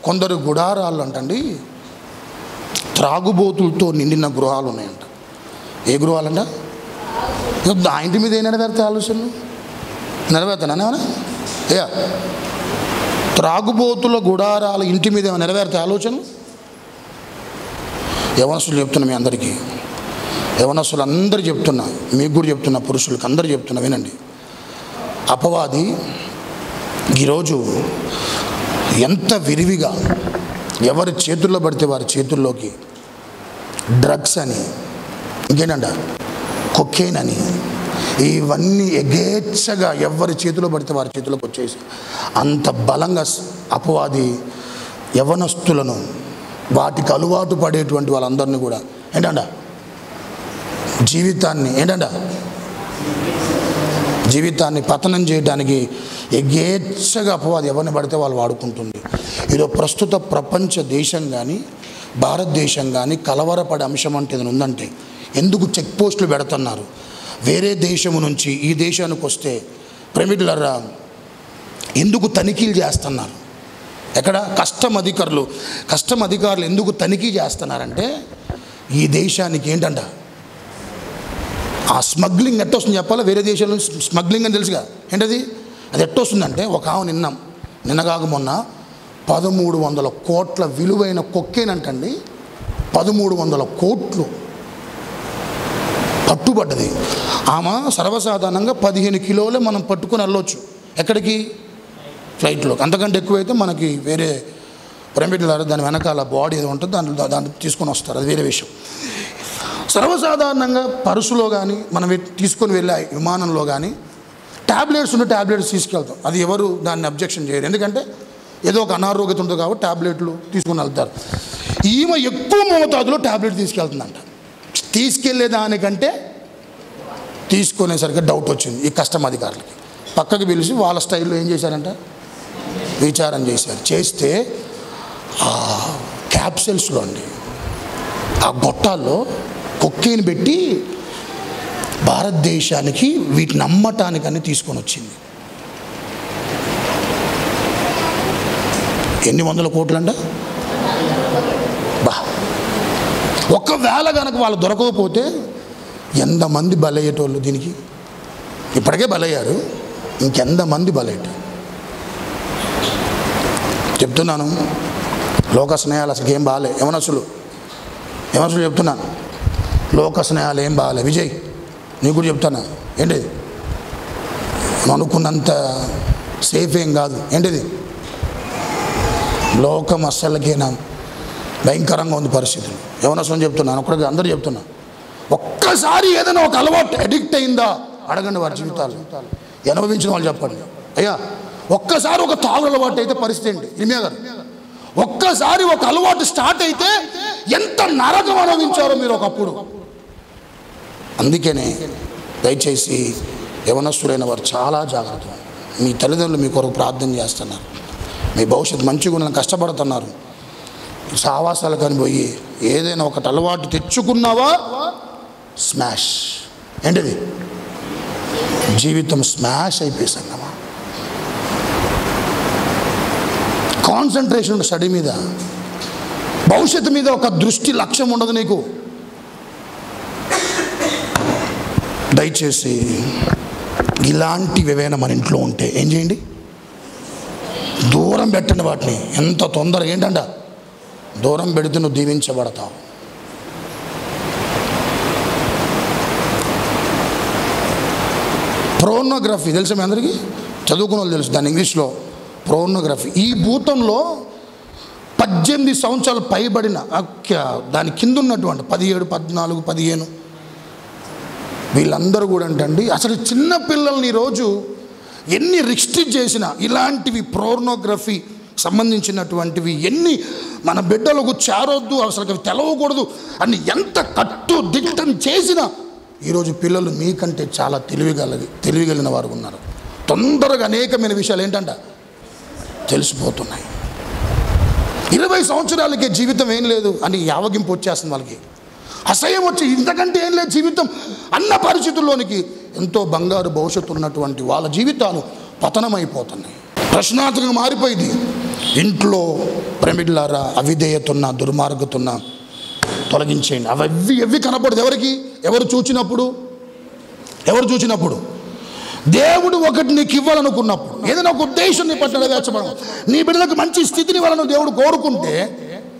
కొందరు గుడారాలు అంటండి త్రాగుబోతులతో నిండిన గృహాలు ఉన్నాయంట. ఏ గృహాలంట? ఆ ఇంటి మీద ఏ నెరవేరుతాయి ఆలోచనలు? నెరవేరుతానా ఏమన్నా? అయ్యా, త్రాగుబోతుల గుడారాల ఇంటి మీద ఏమైనా నెరవేరుతాయి ఆలోచనలు? యవనస్తులు చెప్తున్నా, మీ అందరికీ యవనస్తులు అందరూ చెప్తున్నా, మీకు కూడా చెప్తున్నా, పురుషులకు అందరూ చెప్తున్నా, వినండి. అపవాది ఈరోజు ఎంత విరివిగా ఎవరి చేతుల్లో పడితే వారి చేతుల్లోకి డ్రగ్స్ అని, ఇంకేంటంట కొకేన్ అని, ఇవన్నీ ఎగేచ్ఛగా ఎవరి చేతిలో పడితే వారి చేతిలోకి వచ్చేసి అంత బలంగా అపవాది యవనస్తులను, వాటికి అలవాటు పడేటువంటి వాళ్ళందరినీ కూడా ఏంటంట జీవితాన్ని పతనం చేయడానికి ఎగేచ్ఛగా అపవాది ఎవరిని పడితే వాళ్ళు వాడుకుంటుంది. ఈరోజు ప్రస్తుత ప్రపంచ దేశం కానీ భారతదేశం కానీ కలవరపడే అంశం అంటే ఏదైనా ఉందంటే, ఎందుకు చెక్ పోస్టులు పెడుతున్నారు? వేరే దేశము నుంచి ఈ దేశానికి వస్తే ప్రైవేట్లరా ఎందుకు తనిఖీలు చేస్తున్నారు? ఎక్కడ కస్టమ్ అధికారులు ఎందుకు తనిఖీ చేస్తున్నారంటే, ఈ దేశానికి ఏంటంట ఆ స్మగ్లింగ్ ఎట్టొస్తుంది చెప్పాలా? వేరే దేశాల్లో స్మగ్లింగ్ అని తెలుసుగా, ఏంటది? అది ఎట్టొస్తుందంటే, ఒక ఆమె నిన్నగాక మొన్న 1300 కోట్ల విలువైన కొక్కేనంటండి, 1300 కోట్లు పట్టుబడ్డది. ఆమె సర్వసాధారణంగా 15 కిలోలే మనం పట్టుకుని వెళ్ళొచ్చు. ఎక్కడికి? ఫ్లైట్లో. అంతకంటే ఎక్కువైతే మనకి వేరే ప్రైవేట్లో దాని వెనకాల బాడీ ఏదో ఉంటుంది, దాంట్లో తీసుకొని వస్తారు, అది వేరే విషయం. సర్వసాధారణంగా పర్సులో కానీ మనం తీసుకొని వెళ్ళే విమానంలో కానీ ట్యాబ్లెట్స్ తీసుకెళ్తాం. అది ఎవరు దాన్ని అబ్జెక్షన్ చేయరు, ఎందుకంటే ఏదో ఒక అనారోగ్యత ఉంటుంది కాబట్టి ట్యాబ్లెట్లు తీసుకుని వెళ్తారు. ఈమె ఎక్కువ మోతాదులో ట్యాబ్లెట్ తీసుకెళ్తుందంట. తీసుకెళ్లేదానికంటే తీసుకునేసరికి డౌట్ వచ్చింది ఈ కస్టమ్ అధికారులకి. పక్కకు పిలిచి వాళ్ళ స్టైల్లో ఏం చేశారంట, విచారణ చేశారు. చేస్తే ఆ క్యాప్సూల్స్లో అండి, ఆ గొట్టాల్లో కొక్కేని పెట్టి భారతదేశానికి వీటిని అమ్మటానికని తీసుకొని వచ్చింది. ఎన్ని వందల కోట్లంట? ఒకవేళ కనుక వాళ్ళు దొరకకపోతే ఎంతమంది బలయ్యేటోళ్ళు దీనికి? ఇప్పటికే బలయ్యారు, ఇంకెంతమంది బలయ్యారు చెప్తున్నాను. లోక స్నేహాలు అసలు ఏం బాగాలే. యవనస్తులు చెప్తున్నాను, లోక స్నేహాలు ఏం బాగాలే. విజయ్, నీకు కూడా చెప్తాను, ఏంటిది అనుకున్నంత సేఫ్ ఏం కాదు. ఏంటిది? లోకం అస్సలకేనా భయంకరంగా ఉంది పరిస్థితులు. యవనస్తులు చెప్తున్నాను, ఒక్కడికి అందరూ చెప్తున్నా. ఒక్కసారి ఏదైనా ఒక అలవాటు అడిక్ట్ అయిందా అడగండి వారి జీవితాలు. అనుభవించిన వాళ్ళు చెప్పండి. అయ్యా, ఒక్కసారి ఒక తాగు అలవాటు అయితే పరిస్థితి ఏంటి? ఇమియా గారు, ఒక్కసారి ఒక అలవాటు స్టార్ట్ అయితే ఎంత నరకం అనుభవించారో మీరు ఒకప్పుడు. అందుకనే దయచేసి యవనస్తులైన వారు చాలా జాగ్రత్త. మీ తల్లిదండ్రులు మీ కొరకు ప్రార్థన చేస్తున్నారు, మీ భవిష్యత్తు మంచిగా ఉండాలని కష్టపడుతున్నారు. సావాసాలు కనిపోయి ఏదైనా ఒకటి అలవాటు తెచ్చుకున్నావా స్మాష్. ఏంటిది? జీవితం స్మాష్ అయిపోయిందమ్మా. కాన్సన్ట్రేషన్ స్టడీ మీద, భవిష్యత్తు మీద ఒక దృష్టి లక్ష్యం ఉండదు నీకు. దయచేసి ఇలాంటివి ఏవైనా మన ఇంట్లో ఉంటే ఏం చేయండి, దూరం పెట్టండి వాటిని. ఎంత తొందరగా ఏంటంట దూరం పెడితే నువ్వు దీవించబడతావు. ప్రోర్నోగ్రఫీ తెలుసా మీ అందరికీ? చదువుకున్న వాళ్ళు తెలుసు దాని ఇంగ్లీష్లో ప్రోర్నోగ్రఫీ. ఈ భూతంలో 18 సంవత్సరాలు పైబడిన దాని కింద ఉన్నటువంటి 17, 14, 15 వీళ్ళందరూ కూడా అంటండి, అసలు చిన్న పిల్లల్ని ఈరోజు ఎన్ని రిస్ట్రిక్ట్ చేసినా, ఇలాంటివి ప్రోర్నోగ్రఫీ సంబంధించినటువంటివి ఎన్ని మన బిడ్డలకు చేరొద్దు, అసలు తెలవకూడదు అని ఎంత కట్టు దిట్టం చేసినా ఈరోజు పిల్లలు మీకంటే చాలా తెలివిగలిగిన వారు ఉన్నారు. తొందరగా అనేకమైన విషయాలు ఏంటంట తెలిసిపోతున్నాయి. 20 సంవత్సరాలకే జీవితం ఏం లేదు అని యావగింపు వచ్చేస్తుంది వాళ్ళకి. అసహ్యం వచ్చి ఇంతకంటే ఏం లేదు జీవితం అన్న పరిస్థితుల్లోనికి ఎంతో బంగారు భవిష్యత్తు ఉన్నటువంటి వాళ్ళ జీవితాలు పతనమైపోతున్నాయి. ప్రశ్నార్థకంగా మారిపోయింది. ఇంట్లో ప్రేమికులారా అవిధేయతున్న దుర్మార్గతున్న తొలగించేయండి. అవి కనపడదు ఎవరికి? ఎవరు చూచినప్పుడు దేవుడు ఒకటి నీకు ఇవ్వాలనుకున్నప్పుడు, ఏదైనా ఒక ఉద్దేశం నీ పట్ల నెరవేర్చబడడం, నీ బిడ్డలకు మంచి స్థితిని ఇవ్వాలని దేవుడు కోరుకుంటే,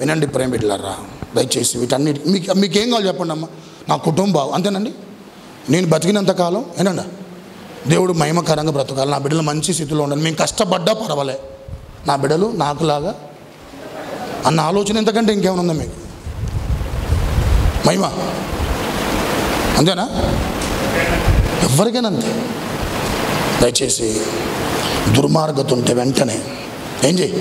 వినండి ప్రేమికులారా, దయచేసి వీటన్నిటి మీకేం కావాలి చెప్పండి అమ్మా. నా కుటుంబం అంతేనండి, నేను బతికినంత కాలం ఏనండి దేవుడు మహిమకరంగా బ్రతకాలి, నా బిడ్డలు మంచి స్థితిలో ఉండాలి, మేము కష్టపడ్డా పర్వాలే, నా బిడ్డలు నాకులాగా అన్న ఆలోచన ఎంతకంటే ఇంకేమైనా ఉందా మీకు? మహిమ అంతేనా? ఎవరికైనా అంతే. దయచేసి దుర్మార్గత ఉంటే వెంటనే ఏం చేయి,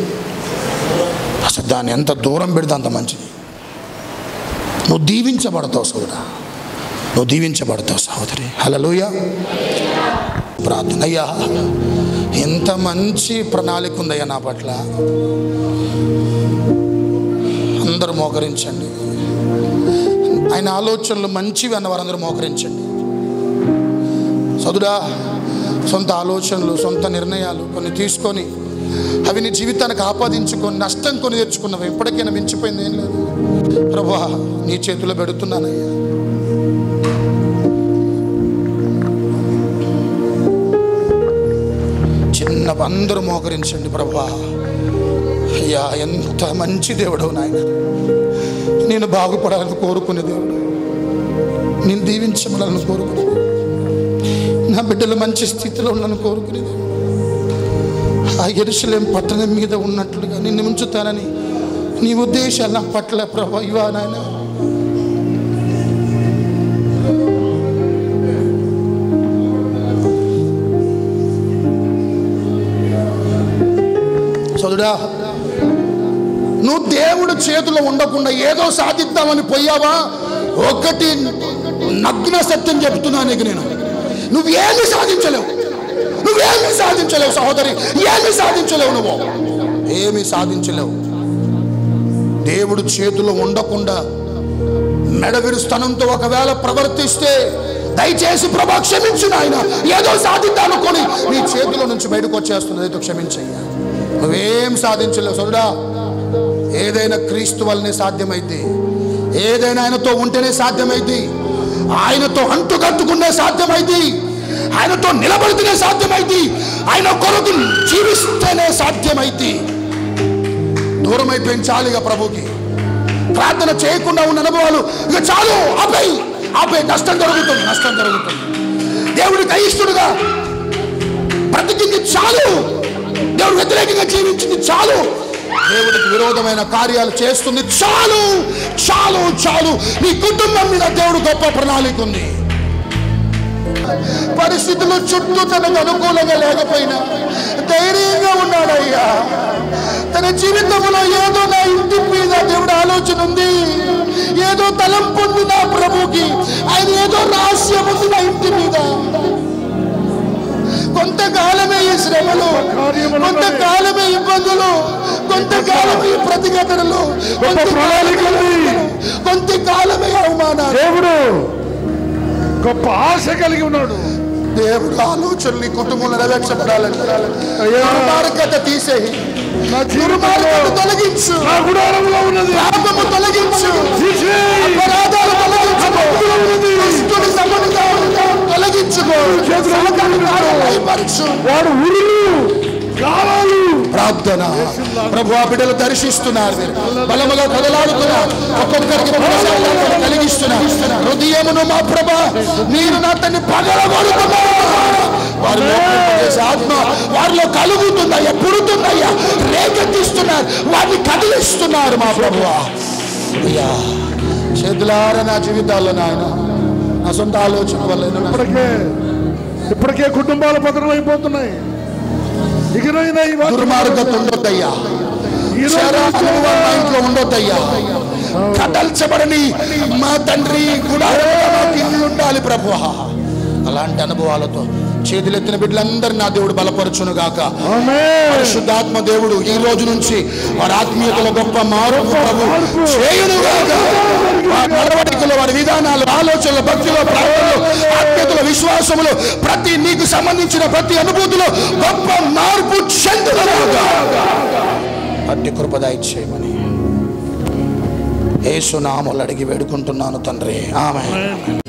అసలు దాన్ని ఎంత దూరం పెడితే అంత మంచిది. నువ్వు దీవించబడతావు సోదరా, నువ్వు దీవించబడతావు సహోదరి. హల్లెలూయా. ప్రార్థన. అయ్యా ఎంత మంచి ప్రణాళిక ఉందయ్యా నా పట్ల. అందరూ మోకరించండి. ఆయన ఆలోచనలు మంచివి అన్న వారందరూ మోకరించండి. సోదరా, సొంత ఆలోచనలు, సొంత నిర్ణయాలు కొన్ని తీసుకొని అవి నీ జీవితానికి ఆపాదించుకొని నష్టం కొని తెచ్చుకున్నవి ఎప్పటికైనా మించిపోయింది ఏం లేదు. ప్రభువా నీ చేతిలో పెడుతున్నానయ్యా. చిన్న అందరూ మోకరించండి. ప్రభువా అయ్యా ఎంత మంచి దేవుడు నాయన, నేను బాగుపడాలని కోరుకునే దేవుడు, నేను దీవించబడాలని కోరుకునే, నా బిడ్డలు మంచి స్థితిలో ఉండాలని కోరుకునే దేవుడు, ఆ యెరూషలేం పట్టణం మీద ఉన్నట్లుగా నిన్ను ఉంచుతానని నీ ఉద్దేశాలు నా పట్ల ప్రభువా ఇవా నాయన. సోదరా, నువ్వు దేవుడు చేతిలో ఉండకుండా ఏదో సాధిద్దామని పోయావా? ఒకటి నగ్న సత్యం చెప్తున్నా నీకు, నేను నువ్వేమీ సాధించలేవు, నువ్వేమీ సాధించలేవు సహోదరి, ఏమీ సాధించలేవు, నువ్వు ఏమీ సాధించలేవు. దేవుడు చేతిలో ఉండకుండా మెడవిరుస్తనంతో ఒకవేళ ప్రవర్తిస్తే దయచేసి ప్రభా క్షమించు నాయన, ఏదో సాధిద్దామనుకొని నీ చేతిలో నుంచి బయటకు వచ్చేస్తుంది, ఏదో క్షమించయ్యా. నువ్వేం సాధించలేవు సోదరా. ఏదైనా క్రీస్తు వల్లనే సాధ్యమైంది, ఏదైనా ఆయనతో ఉంటేనే సాధ్యమైంది, ఆయనతో అంటుకట్టుకునే సాధ్యమైంది, ఆయనతో నిలబడితేనే సాధ్యమైంది, ఆయన కొరకు జీవిస్తేనే సాధ్యమైంది. దూరం అయిపోయింది చాలు ఇక ప్రభుకి. ప్రార్థన చేయకుండా ఉన్న అనుభవాలు ఇక చాలు, ఆపై నష్టం జరుగుతుంది. దేవుడికి అయిష్టుడుగా బ్రతికింది చాలు, దేవుడు వ్యతిరేకంగా జీవించింది చాలు, దేవుడికి విరోధమైన కార్యాలు చేస్తుంది చాలు. నీ కుటుంబం మీద దేవుడు గొప్ప ప్రణాళిక ఉంది. పరిస్థితులు చుట్టూ తనకు అనుకూలంగా లేకపోయినా ధైర్యంగా ఉన్నాడయ్యా. తన జీవితంలో ఏదో నా ఇంటి మీద దేవుడు ఆలోచన ఉంది, ఏదో తలంపు ఉంది నా ప్రభుకి, ఆయన ఏదో రహస్యం ఉంది నా ఇంటి మీద. కొంతకాలమే ఈ శ్రమలు, కొంతకాలమే ఇబ్బందులు, కొంతకాలమే ఈ ప్రతిఘటనలు, కొంతకాలమే అవమానాలు. దేవుడు గొప్ప ఆశ కలిగి ఉన్నాడు. దేవుడు ఆలోచనలు నీ కుటుంబంలో నెరవేర్చబడాలని దుర్మార్గత తీసేయి, దుర్మార్గత తొలగించు, పాపము తొలగించు, అపరాధాలు తొలగించుకో, దుష్టుని సమన్వయం తొలగించుకో, వాడు ప్రార్థన. ప్రభు ఆ బిడ్డలు దర్శిస్తున్నారు, బలముగా కదలాడుతున్నారు, ఒక్కొక్కరికి కలిగిస్తున్నారు. హృదయమును మా ప్రభ మీరు నా తన్ని పగలగొడుతున్నారు. వారిలో ఆత్మ వారిలో కలుగుతుందయ్యా, పుడుతుందయ్యా, రేకెత్తిస్తున్నారు, వారిని కదిలిస్తున్నారు మా ప్రభువా. అయ్యా చేతులారా నా జీవితాల్లో నాయన, నా సొంత ఆలోచన వల్ల ఇప్పటికే కుటుంబాలు పతనం అయిపోతున్నాయి. దుర్మార్గత ఉండొద్దయ్యా, ఇంట్లో ఉండొద్దయ్యా. కదల్చబడని మా తండ్రి కూడా ఉండాలి ప్రభువా. అలాంటి అనుభవాలతో చేతులెత్తిన బిడ్డలందరినీ నా దేవుడు బలపరచును గాక. పరిశుద్ధాత్మ దేవుడు ఈ రోజు నుంచి వారి ఆత్మీయతలో గొప్ప మార్పు ప్రభు చేయును గాక. వారి నడవడికలో, వారి విధానాలు, ఆలోచనలు, భక్తిలో, ప్రార్థనలో, ఆత్మీయతలో, విశ్వాసములో, ప్రతి నీకు సంబంధించిన ప్రతి అనుభూతిలో గొప్ప మార్పు చెందును గాక. అట్టి కృప దయచేయమని యేసు నామములో అడిగి వేడుకుంటున్నాను తండ్రి. ఆమేన్.